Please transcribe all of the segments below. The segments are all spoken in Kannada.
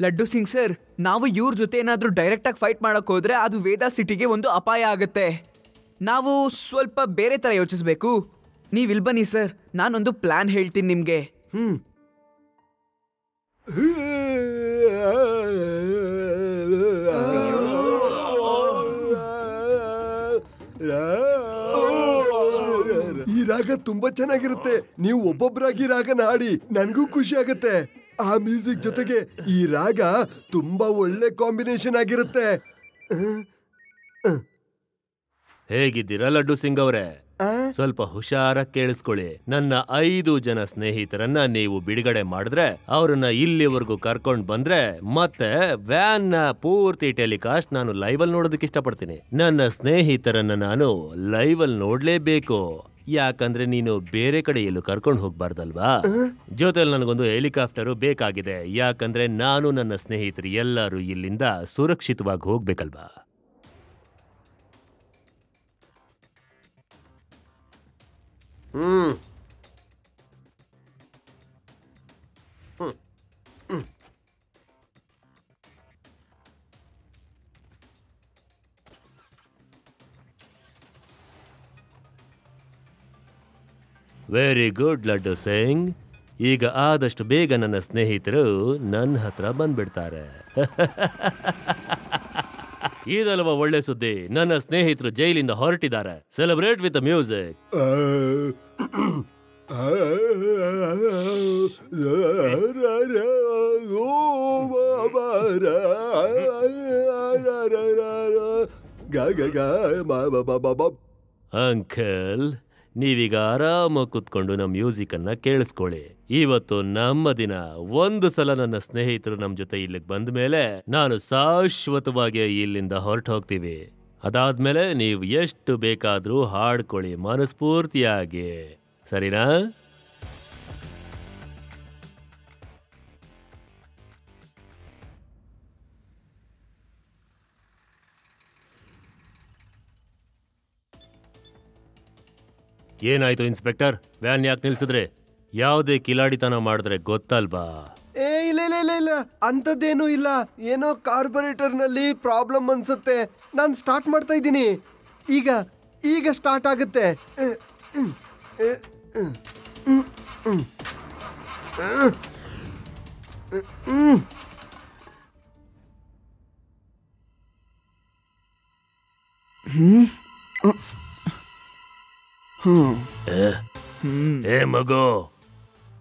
ಲಡ್ಡು ಸಿಂಗ್ ಸರ್, ನಾವು ಇವ್ರ ಜೊತೆ ಏನಾದ್ರೂ ಡೈರೆಕ್ಟ್ ಆಗಿ ಫೈಟ್ ಮಾಡಕ್ ಹೋದ್ರೆ ಅದು ವೇದಾ ಸಿಟಿಗೆ ಒಂದು ಅಪಾಯ ಆಗುತ್ತೆ. ನಾವು ಸ್ವಲ್ಪ ಬೇರೆ ತರ ಯೋಚಿಸ್ಬೇಕು. ನೀವ್ ಇಲ್ಲಿ ಬನ್ನಿ ಸರ್, ನಾನೊಂದು ಪ್ಲಾನ್ ಹೇಳ್ತೀನಿ ನಿಮ್ಗೆ. ಈ ರಾಗ ತುಂಬಾ ಚೆನ್ನಾಗಿರುತ್ತೆ. ನೀವು ಒಬ್ಬೊಬ್ಬರಾಗಿ ರಾಗನ ಹಾಡಿ, ನನ್ಗೂ ಖುಷಿ ಆಗತ್ತೆ. ಆ ಮ್ಯೂಸಿಕ್ ಜೊತೆಗೆ ಈ ರಾಗ ತುಂಬಾ ಒಳ್ಳೆ ಕಾಂಬಿನೇಷನ್ ಆಗಿರುತ್ತೆ. ಹೇಗಿದ್ದೀರಾ ಲಡ್ಡು ಸಿಂಗ್ ಅವರೇ? ಸ್ವಲ್ಪ ಹುಷಾರಾಗಿ ಕೇಳಿಸ್ಕೊಳ್ಳಿ. ನನ್ನ 5 ಜನ ಸ್ನೇಹಿತರನ್ನ ನೀವು ಬಿಡುಗಡೆ ಮಾಡಿದ್ರೆ, ಅವ್ರನ್ನ ಇಲ್ಲಿವರೆಗೂ ಕರ್ಕೊಂಡ್ ಬಂದ್ರೆ, ಮತ್ತೆ ವ್ಯಾನ್ ನ ಪೂರ್ತಿ ಟೆಲಿಕಾಸ್ಟ್ ನಾನು ಲೈವ್ ಅಲ್ಲಿ ನೋಡೋದಕ್ಕೆ ಇಷ್ಟಪಡ್ತೀನಿ. ನನ್ನ ಸ್ನೇಹಿತರನ್ನ ನಾನು ಲೈವ್ ಅಲ್ಲಿ ನೋಡ್ಲೇಬೇಕು. ಯಾಕಂದ್ರೆ ನೀನು ಬೇರೆ ಕಡೆ ಎಲ್ಲೂ ಕರ್ಕೊಂಡು ಹೋಗ್ಬಾರ್ದಲ್ವಾ? ಜೊತೆಲಿ ನನಗೊಂದು ಹೆಲಿಕಾಪ್ಟರು ಬೇಕಾಗಿದೆ. ಯಾಕಂದ್ರೆ ನಾನು ನನ್ನ ಸ್ನೇಹಿತರು ಎಲ್ಲರೂ ಇಲ್ಲಿಂದ ಸುರಕ್ಷಿತವಾಗಿ ಹೋಗ್ಬೇಕಲ್ವಾ? Very good Laddu Singh. ಈಗ ಆದಷ್ಟು ಬೇಗ ನನ್ನ ಸ್ನೇಹಿತರು ನನ್ನ ಹತ್ರ ಬಂದ್ಬಿಡ್ತಾರೆ. ಇದಲ್ವಾ ಒಳ್ಳೆ ಸುದ್ದಿ? ನನ್ನ ಸ್ನೇಹಿತರು ಜೈಲಿಂದ ಹೊರಟಿದ್ದಾರೆ. Celebrate with music. ಅಂಕಲ್, ನೀವೀಗ ಆರಾಮಾಗಿ ಕುತ್ಕೊಂಡು ನಮ್ಮ ಮ್ಯೂಸಿಕ್ ಅನ್ನ ಕೇಳಿಸ್ಕೊಳ್ಳಿ. ಇವತ್ತು ನಮ್ಮ ದಿನ. ಒಂದು ಸಲ ನನ್ನ ಸ್ನೇಹಿತರು ನಮ್ಮ ಜೊತೆ ಇಲ್ಲಿಗೆ ಬಂದ ಮೇಲೆ ನಾನು ಶಾಶ್ವತವಾಗಿ ಇಲ್ಲಿಂದ ಹೊರಟು ಹೋಗ್ತೀವಿ. ಅದಾದ್ಮೇಲೆ ನೀವು ಎಷ್ಟು ಬೇಕಾದ್ರೂ ಹಾಡ್ಕೊಳ್ಳಿ ಮನಸ್ಫೂರ್ತಿಯಾಗಿ, ಸರಿನಾ? ಏನಾಯ್ತು ಇನ್ಸ್ಪೆಕ್ಟರ್? ವ್ಯಾನ್ ಯಾಕೆ ನಿಲ್ಸಿದ್ರೆ? ಯಾವುದೇ ಕಿಲಾಡಿತನ ಮಾಡಿದ್ರೆ ಗೊತ್ತಲ್ವಾ? ಇಲ್ಲ ಇಲ್ಲ ಇಲ್ಲ ಇಲ್ಲ, ಅಂಥದ್ದೇನೂ ಇಲ್ಲ. ಏನೋ ಕಾರ್ಬೊರೇಟರ್ ನಲ್ಲಿ ಪ್ರಾಬ್ಲಮ್ ಅನ್ಸುತ್ತೆ. ನಾನು ಸ್ಟಾರ್ಟ್ ಮಾಡ್ತಾ ಇದ್ದೀನಿ. ಈಗ ಸ್ಟಾರ್ಟ್ ಆಗುತ್ತೆ. ಏ ಮಗು,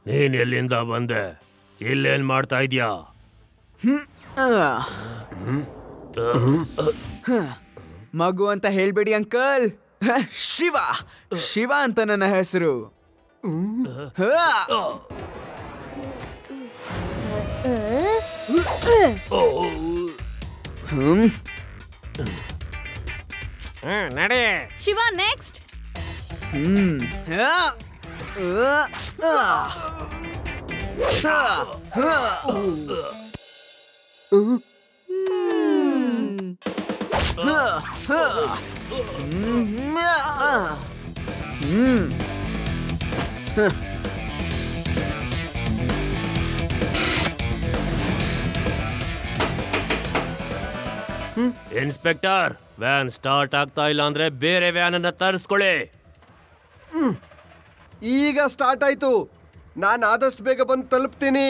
ನೀನ್ ಎಲ್ಲಿಂದ ಬಂದೆ? ಇಲ್ಲೇನ್ ಮಾಡ್ತಾ ಇದ್ಯಾ? ಮಗು ಅಂತ ಹೇಳ್ಬೇಡಿ ಅಂಕಲ್. ಶಿವ ಶಿವ ಅಂತ ನನ್ನ ಹೆಸರು. ನಡೆ Shiva. Next. Inspector, van start ಆಗ್ತಾ ಇಲ್ಲ ಅಂದ್ರೆ ಬೇರೆ ವ್ಯಾನ್ ಅನ್ನ ತರಿಸ್ಕೊಳ್ಳಿ. ಈಗ ಸ್ಟಾರ್ಟ್ ಆಯ್ತು. ನಾನು ಆದಷ್ಟು ಬೇಗ ಬಂದು ತಲುಪ್ತೀನಿ.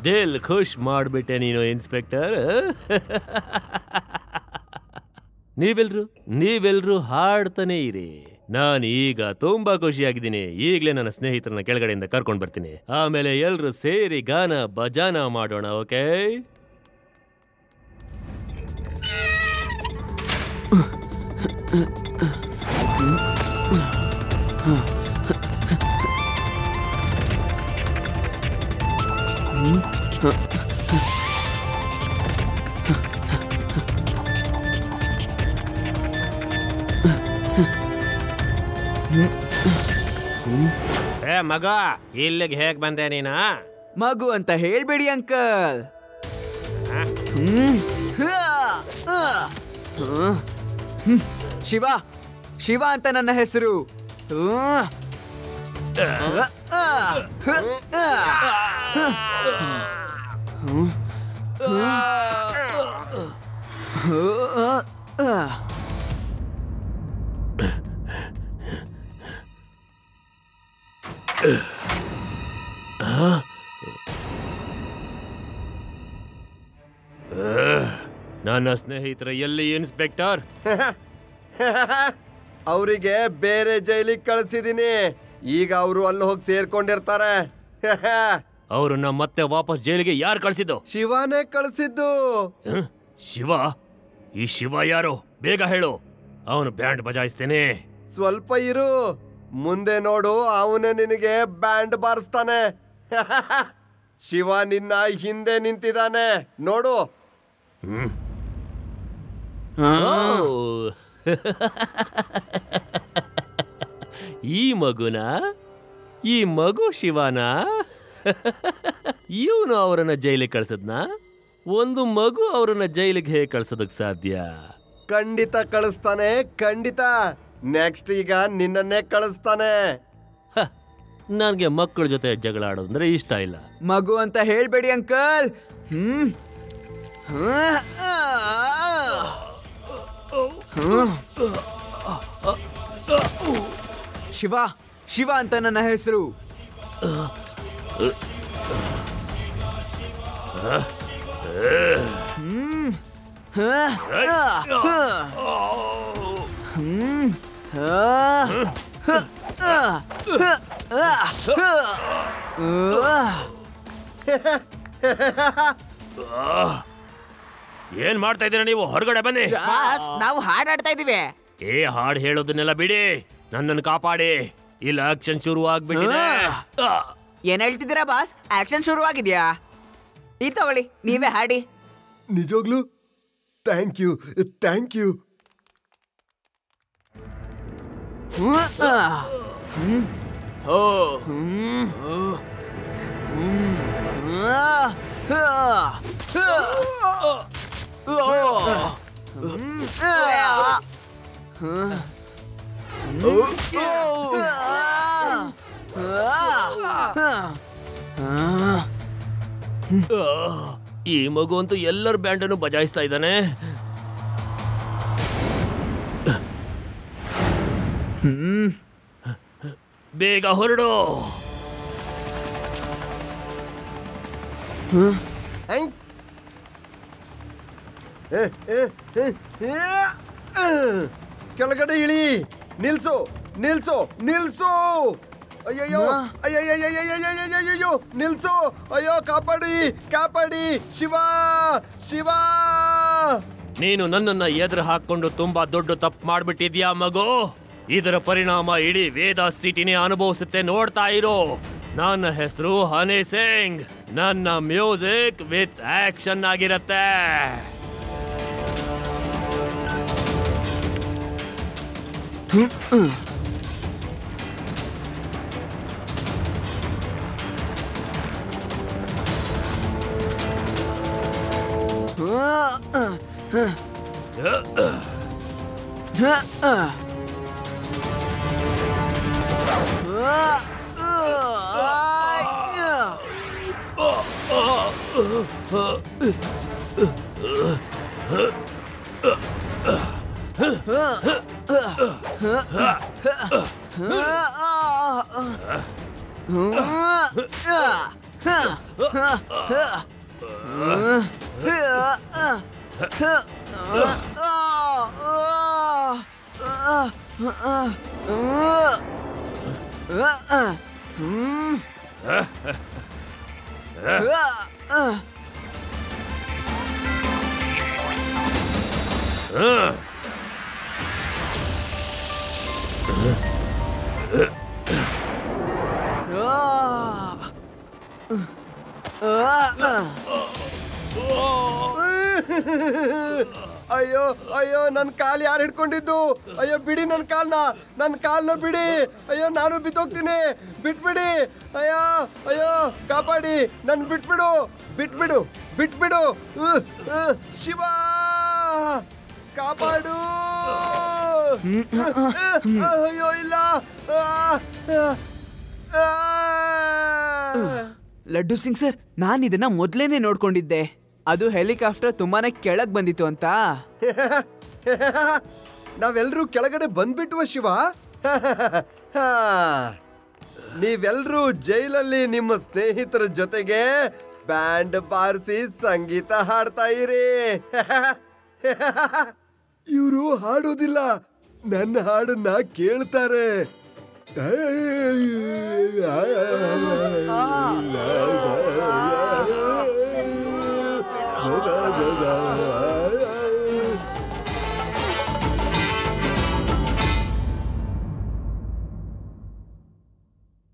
ದಿಲ್ ಖುಷ್ ಮಾಡ್ಬಿಟ್ಟೆ ನೀನು ಇನ್ಸ್ಪೆಕ್ಟರ್. ನೀವೆಲ್ರು ಹಾಡ್ತಾನೆ ಇರಿ. ನಾನು ಈಗ ತುಂಬಾ ಖುಷಿಯಾಗಿದ್ದೀನಿ. ಈಗಲೇ ನನ್ನ ಸ್ನೇಹಿತರನ್ನ ಕೆಳಗಡೆಯಿಂದ ಕರ್ಕೊಂಡು ಬರ್ತೀನಿ. ಆಮೇಲೆ ಎಲ್ರು ಸೇರಿ ಗಾನ ಬಜಾನ ಮಾಡೋಣ. ಓಕೆ? ಏ ಮಗ, ಇಲ್ಲಿಗೆ ಹೇಗ್ ಬಂದೆ ನೀನು? ಮಗು ಅಂತ ಹೇಳ್ಬೇಡಿ ಅಂಕಲ್. ಶಿವ ಶಿವ ಅಂತ ನನ್ನ ಹೆಸರು. ನನ್ನ ಸ್ನೇಹಿತರ ಎಲ್ಲಿ ಇನ್ಸ್ಪೆಕ್ಟರ್? ಅವರಿಗೆ ಬೇರೆ ಜೈಲಿಗೆ ಕಳಿಸಿದೀನಿ. ಈಗ ಅವರು ಅಲ್ಲಿ ಹೋಗಿ ಸೇರ್ಕೊಂಡಿರ್ತಾರೆ. ಅವ್ರನ್ನ ಮತ್ತೆ ವಾಪಸ್ ಜೈಲಿಗೆ ಯಾರು ಕಳ್ಸಿದ್ದು? ಶಿವನೇ ಕಳಿಸಿದ್ದು. ಶಿವ? ಈ ಶಿವ ಯಾರು? ಬೇಗ ಹೇಳು, ಅವನು ಬ್ಯಾಂಡ್ ಬಜಾಯಿಸ್ತೇನೆ. ಸ್ವಲ್ಪ ಇರು, ಮುಂದೆ ನೋಡು, ಅವನೇ ನಿನಗೆ ಬ್ಯಾಂಡ್ ಬಾರಿಸ್ತಾನೆ. ಶಿವ ನಿನ್ನ ಹಿಂದೆ ನಿಂತಿದ್ದಾನೆ ನೋಡು. ಈ ಮಗುನ? ಈ ಮಗು ಶಿವನ? ಇವನು ಅವರನ್ನ ಜೈಲಿಗೆ ಕಳ್ಸದ್ನ? ಒಂದು ಮಗು ಅವರನ್ನ ಜೈಲಿಗೆ ಹೇಗೆ ಕಳ್ಸೋದಕ್ ಸಾಧ್ಯ? ಖಂಡಿತ ಕಳಿಸ್ತಾನೆ, ಖಂಡಿತ. ನೆಕ್ಸ್ಟ್ ಈಗ ನಿನ್ನನ್ನೇ ಕಳಿಸ್ತಾನೆ. ನನ್ಗೆ ಮಕ್ಕಳ ಜೊತೆ ಜಗಳ ಆಡೋದಂದ್ರೆ ಇಷ್ಟ ಇಲ್ಲ. ಮಗು ಅಂತ ಹೇಳ್ಬೇಡಿ ಅಂಕಲ್. ಶಿವ ಶಿವ ಅಂತ ನನ್ನ ಹೆಸರು. ಏನ್ ಮಾಡ್ತಾ ಇದ್ದೀರಾ ನೀವು? ಹೊರಗಡೆ ಬನ್ನಿ. ನಾವು ಹಾಡಾಡ್ತಾ ಇದೀವಿ. ಹಾಡು ಹೇಳೋದನ್ನೆಲ್ಲ ಬಿಡಿ, ನನ್ನನ್ನು ಕಾಪಾಡಿ. ಇಲ್ಲ ಆಕ್ಷನ್ ಶುರು ಆಗ್ಬಿಟ್ಟಿದೆ. ಏನ್ ಹೇಳ್ತಿದ್ದೀರಾ ಬಾಸ್? ಆಕ್ಷನ್ ಶುರುವಾಗಿದ್ಯಾ? ಈ ತಗೊಳ್ಳಿ, ನೀವೇ ಹಾಡಿ. ನಿಜವಾಗ್ಲು ಥ್ಯಾಂಕ್ ಯು, ಥ್ಯಾಂಕ್ ಯು. ಈ ಮಗು ಅಂತೂ ಎಲ್ಲರ ಬ್ಯಾಂಡನ್ನು ಬಜಾಯಿಸ್ತಾ ಇದ್ದಾನೆ. ಬೇಗ ಹೊರಡು. ಕೆಳಗಡೆ ಇಳಿ. ನಿಲ್ಸು ನಿಲ್ಸು ನಿಲ್ಸು. ಅಯ್ಯಯ್ಯೋ ಅಯ್ಯಯ್ಯಯ್ಯಯ್ಯಯ್ಯಯ್ಯಯ್ಯೋ ನಿಲ್ಸು. ಅಯ್ಯೋ ಕಾಪಾಡಿ ಕಾಪಾಡಿ. ಶಿವ ಶಿವ. ನೀನು ನನ್ನನ್ನ ಎದುರು ಹಾಕೊಂಡು ತುಂಬಾ ದೊಡ್ಡ ತಪ್ಪು ಮಾಡ್ಬಿಟ್ಟಿದ್ಯಾ ಮಗು. ಇದರ ಪರಿಣಾಮ ಇಡೀ ವೇದ ಸಿಟಿನೇ ಅನುಭವಿಸುತ್ತೆ, ನೋಡ್ತಾ ಇರೋ. ನನ್ನ ಹೆಸರು ಹನಿ ಸಿಂಗ್. ನನ್ನ ಮ್ಯೂಸಿಕ್ ವಿತ್ ಆಕ್ಷನ್ ಆಗಿರತ್ತೆ. ಅಯ್ಯೋ ಅಯ್ಯೋ, ನನ್ನ ಕಾಲು ಯಾರು ಹಿಡ್ಕೊಂಡಿದ್ದು? ಅಯ್ಯೋ ಬಿಡಿ ನನ್ನ ಕಾಲ್ನ ಬಿಡಿ. ಅಯ್ಯೋ ನಾನು ಬಿದ್ದೋಗ್ತೀನಿ, ಬಿಟ್ಬಿಡಿ. ಅಯ್ಯೋ ಅಯ್ಯೋ ಕಾಪಾಡಿ, ನನ್ ಬಿಟ್ಬಿಡು. ಬಿಟ್ಬಿಡು. ಶಿವ ಕಾಪಾಡು. ಅಯ್ಯೋ ಇಲ್ಲ. ಲಡ್ಡು ಸಿಂಗ್ ಸರ್, ನಾನು ಇದನ್ನ ಮೊದ್ಲೇನೆ ನೋಡ್ಕೊಂಡಿದ್ದೆ. ಅದು ಹೆಲಿಕಾಪ್ಟರ್ ತುಂಬಾನೇ ಕೆಳಗ್ ಬಂದಿತ್ತು ಅಂತ. ನಾವೆಲ್ಲರೂ ಕೆಳಗಡೆ ಬಂದ್ಬಿಟ್ವ ಶಿವ? ನೀವೆಲ್ಲರೂ ಜೈಲಲ್ಲಿ ನಿಮ್ಮ ಸ್ನೇಹಿತರ ಜೊತೆಗೆ ಬ್ಯಾಂಡ್ ಬಾರಿಸಿ ಸಂಗೀತ ಹಾಡ್ತಾ ಇರಿ. ಇವರು ಹಾಡೋದಿಲ್ಲ, ನನ್ನ ಹಾಡನ್ನ ಕೇಳ್ತಾರೆ.